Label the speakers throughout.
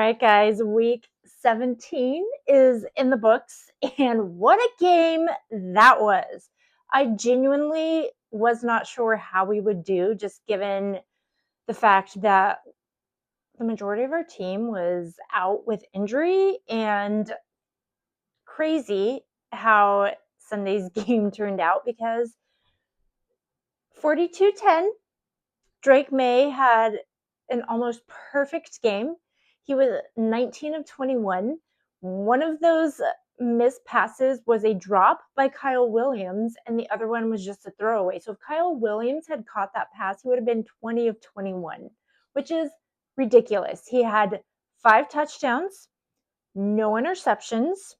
Speaker 1: right, guys, week 17 is in the books, and what a game that was. I genuinely was not sure how we would do, just given the fact that the majority of our team was out with injury, and crazy how Sunday's game turned out because 42-10, Drake May had an almost perfect game. He was 19 of 21. One of those missed passes was a drop by Kyle Williams, and the other one was just a throwaway. So if Kyle Williams had caught that pass, he would have been 20 of 21, which is ridiculous. He had 5 touchdowns, no interceptions.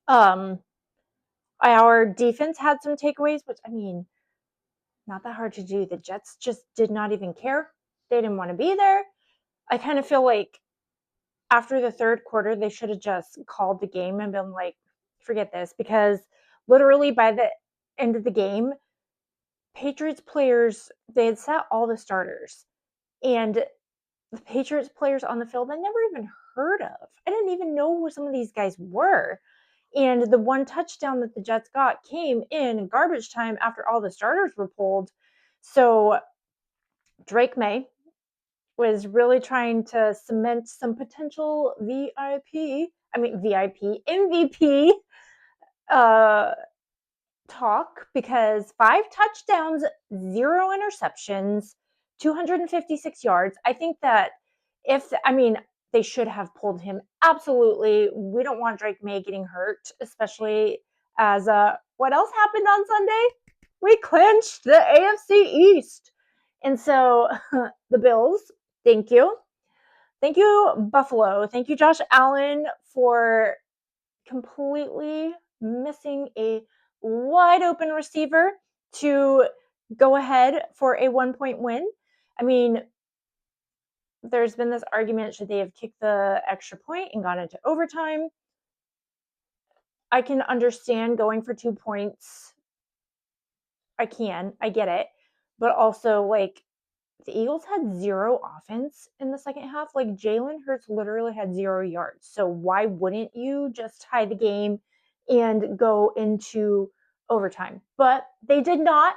Speaker 1: Our defense had some takeaways, which, I mean, not that hard to do. The Jets just did not even care. They didn't want to be there. I kind of feel like after the third quarter, they should have just called the game and been like, forget this, because literally by the end of the game, Patriots players, they had sat all the starters, and the Patriots players on the field I never even heard of. I didn't even know who some of these guys were. And the one touchdown that the Jets got came in garbage time after all the starters were pulled. So Drake May was really trying to cement some potential MVP talk, because 5 touchdowns, 0 interceptions, 256 yards. I think that they should have pulled him. Absolutely. We don't want Drake May getting hurt, especially as what else happened on Sunday? We clinched the AFC East. And so the Bills, thank you. Thank you, Buffalo. Thank you, Josh Allen, for completely missing a wide open receiver to go ahead for a 1-point win. I mean, there's been this argument, should they have kicked the extra point and gone into overtime? I can understand going for 2 points. I get it. But also, like, the Eagles had 0 offense in the second half. Like, Jalen Hurts literally had 0 yards. So why wouldn't you just tie the game and go into overtime? But they did not.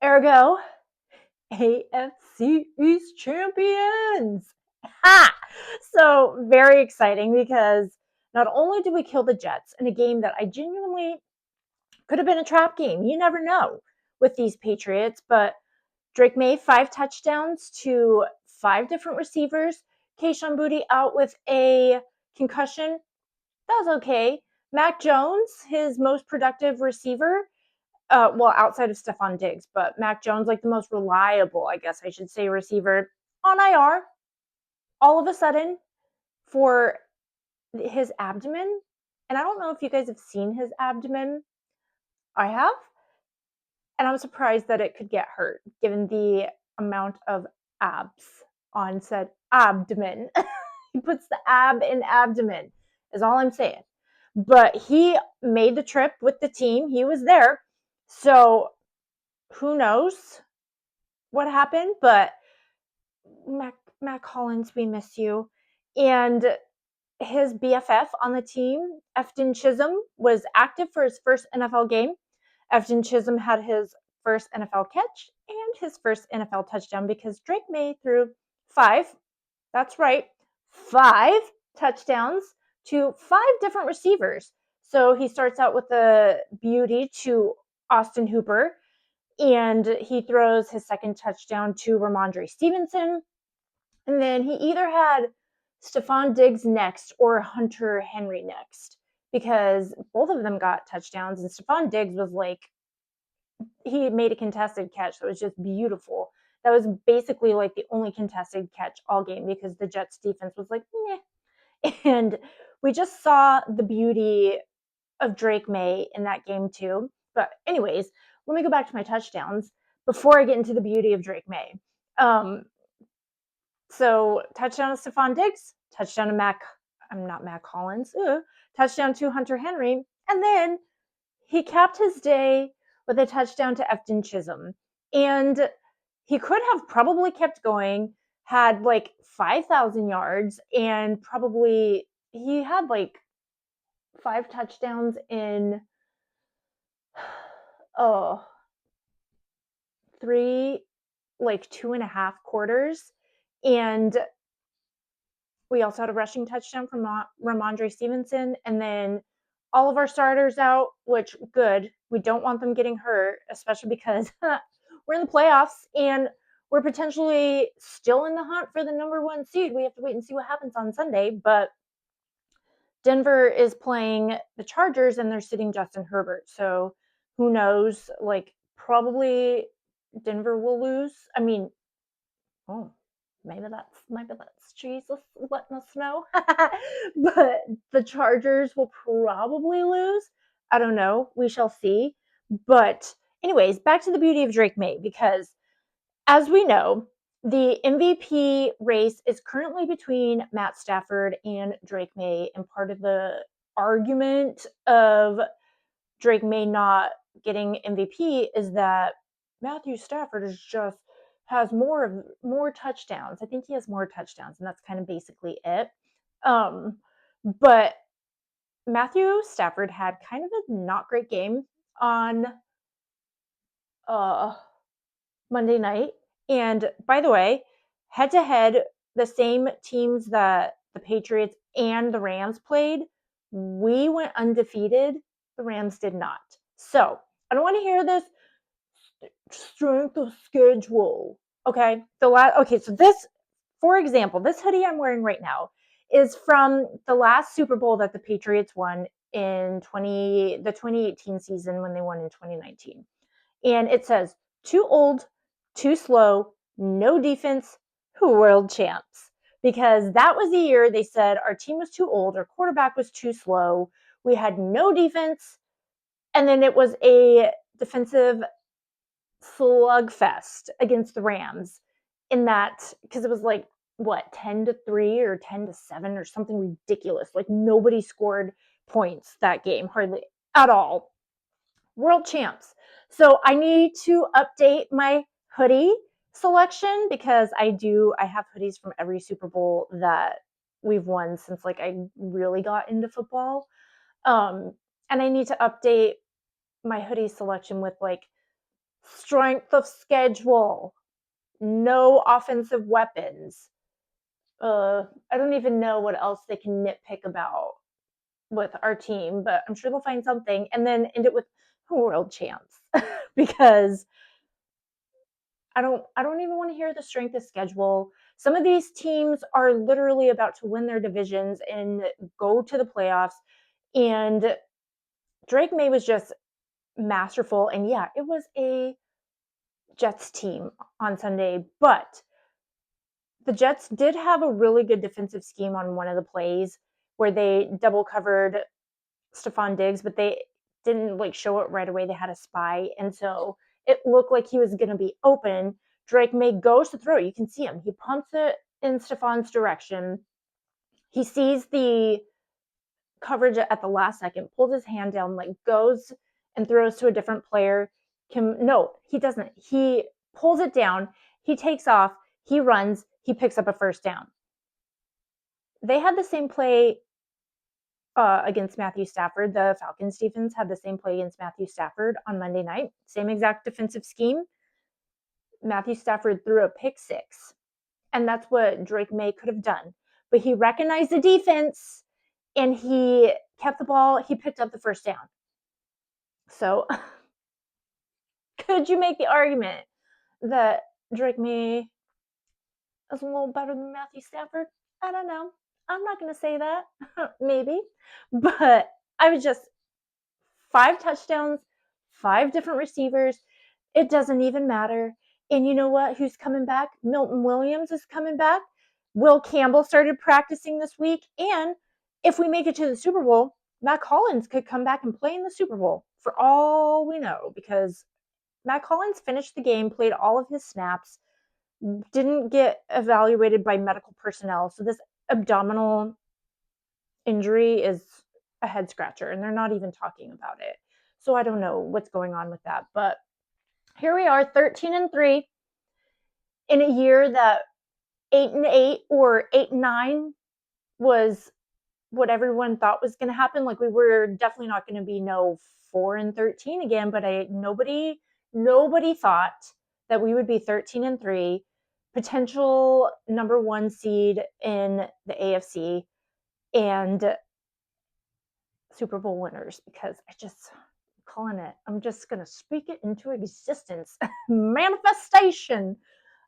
Speaker 1: Ergo, AFC East champions. Ha! So very exciting, because not only did we kill the Jets in a game that I genuinely could have been a trap game. You never know with these Patriots, but Drake May, 5 touchdowns to 5 different receivers. Kayshon Boutte out with a concussion. That was okay. Mac Jones, his most productive receiver, outside of Stephon Diggs, but Mac Jones, like the most reliable, I guess I should say, receiver, on IR all of a sudden for his abdomen. And I don't know if you guys have seen his abdomen. I have. And I'm surprised that it could get hurt, given the amount of abs on said abdomen. He puts the ab in abdomen, is all I'm saying. But he made the trip with the team. He was there. So who knows what happened? But Mac Hollins, we miss you. And his BFF on the team, Efton Chisholm, was active for his first NFL game. Efton Chisholm had his first NFL catch and his first NFL touchdown, because Drake May threw 5, that's right, 5 touchdowns to 5 different receivers. So he starts out with a beauty to Austin Hooper, and he throws his second touchdown to Ramondre Stevenson. And then he either had Stephon Diggs next or Hunter Henry next, because both of them got touchdowns. And Stephon Diggs was like, he made a contested catch that was just beautiful. That was basically like the only contested catch all game, because the Jets defense was like, meh. And we just saw the beauty of Drake May in that game too. But anyways, let me go back to my touchdowns before I get into the beauty of Drake May. So touchdown to Stephon Diggs, touchdown to Mac Hollins, touchdown to Hunter Henry, and then he capped his day with a touchdown to Efton Chisholm. And he could have probably kept going had like 5,000 yards, and probably he had like 5 touchdowns in oh, three, like 2.5 quarters. And we also had a rushing touchdown from Ramondre Stevenson. And then all of our starters out, which good. We don't want them getting hurt, especially because we're in the playoffs and we're potentially still in the hunt for the number 1 seed. We have to wait and see what happens on Sunday. But Denver is playing the Chargers and they're sitting Justin Herbert. So who knows? Like, probably Denver will lose. I mean, oh, maybe that's Jesus letting us know. But the Chargers will probably lose. I don't know. We shall see. But anyways, back to the beauty of Drake May, because as we know, the MVP race is currently between Matt Stafford and Drake May, and part of the argument of Drake May not getting MVP is that Matthew Stafford is just has more touchdowns. I think he has more touchdowns, and that's kind of basically it. But Matthew Stafford had kind of a not great game on uh, Monday night. And by the way, head to head, the same teams that the Patriots and the Rams played, we went undefeated. The Rams did not. So I don't want to hear this strength of schedule. Okay. So this, for example, this hoodie I'm wearing right now is from the last Super Bowl that the Patriots won in the 2018 season when they won in 2019. And it says, too old, too slow, no defense, who world champs. Because that was the year they said our team was too old, our quarterback was too slow, we had no defense, and then it was a defensive slugfest against the Rams in that, because it was like, what, 10-3 or 10-7 or something ridiculous. Like, nobody scored points that game, hardly at all. World champs. So I need to update my hoodie selection because I have hoodies from every Super Bowl that we've won since like I really got into football. And I need to update my hoodie selection with like strength of schedule, no offensive weapons. I don't even know what else they can nitpick about with our team, but I'm sure they'll find something, and then end it with world champs because I don't even want to hear the strength of schedule. Some of these teams are literally about to win their divisions and go to the playoffs, and Drake May was just masterful. And yeah, it was a Jets team on Sunday, but the Jets did have a really good defensive scheme on one of the plays where they double covered Stephon Diggs, but they didn't like show it right away. They had a spy, and so it looked like he was going to be open. Drake May goes to throw. You can see him. He pumps it in Stephon's direction. He sees the coverage at the last second, pulls his hand down, like goes and throws to a different player. No, he doesn't. He pulls it down. He takes off. He runs. He picks up a first down. They had the same play against Matthew Stafford. The Falcons defense had the same play against Matthew Stafford on Monday night. Same exact defensive scheme. Matthew Stafford threw a pick six, and that's what Drake May could have done. But he recognized the defense, and he kept the ball. He picked up the first down. So could you make the argument that Drake May is a little better than Matthew Stafford? I don't know. I'm not going to say that. Maybe. But I was just 5 touchdowns, 5 different receivers. It doesn't even matter. And you know what? Who's coming back? Milton Williams is coming back. Will Campbell started practicing this week. And if we make it to the Super Bowl, Matt Collins could come back and play in the Super Bowl for all we know, because Matt Collins finished the game, played all of his snaps, didn't get evaluated by medical personnel. So this abdominal injury is a head scratcher, and they're not even talking about it. So I don't know what's going on with that. But here we are, 13-3 in a year that 8-8 or 8-9 was what everyone thought was going to happen. Like we were definitely not going to be no 4-13 again, but nobody thought that we would be 13-3, potential number 1 seed in the AFC, and Super Bowl winners, because calling it. I'm just going to speak it into existence. Manifestation.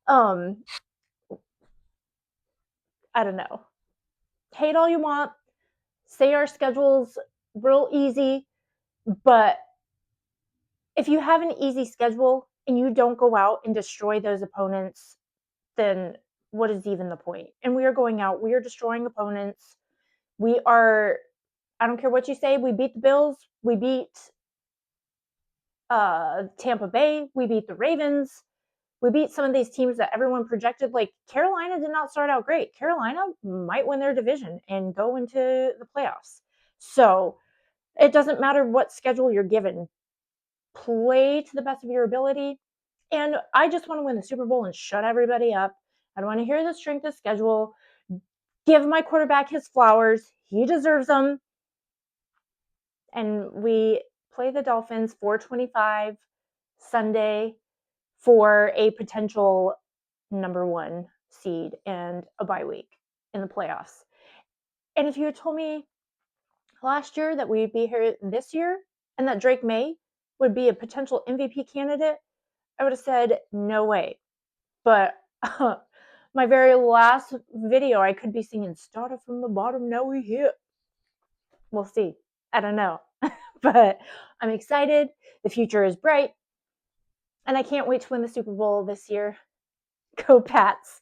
Speaker 1: Um, I don't know. Hate all you want. Say our schedule's real easy, but if you have an easy schedule and you don't go out and destroy those opponents, then what is even the point? And we are going out, we are destroying opponents. We are, I don't care what you say, we beat the Bills, we beat Tampa Bay, we beat the Ravens, we beat some of these teams that everyone projected. Like Carolina did not start out great. Carolina might win their division and go into the playoffs. So it doesn't matter what schedule you're given. Play to the best of your ability. And I just want to win the Super Bowl and shut everybody up. I don't want to hear the strength of schedule. Give my quarterback his flowers. He deserves them. And we play the Dolphins 4:25 Sunday for a potential number 1 seed and a bye week in the playoffs. And if you had told me last year that we'd be here this year and that Drake May would be a potential MVP candidate, I would have said no way. But my very last video, I could be singing "Started from the bottom, now we here." We'll see. I don't know. But I'm excited. The future is bright. And I can't wait to win the Super Bowl this year. Go Pats.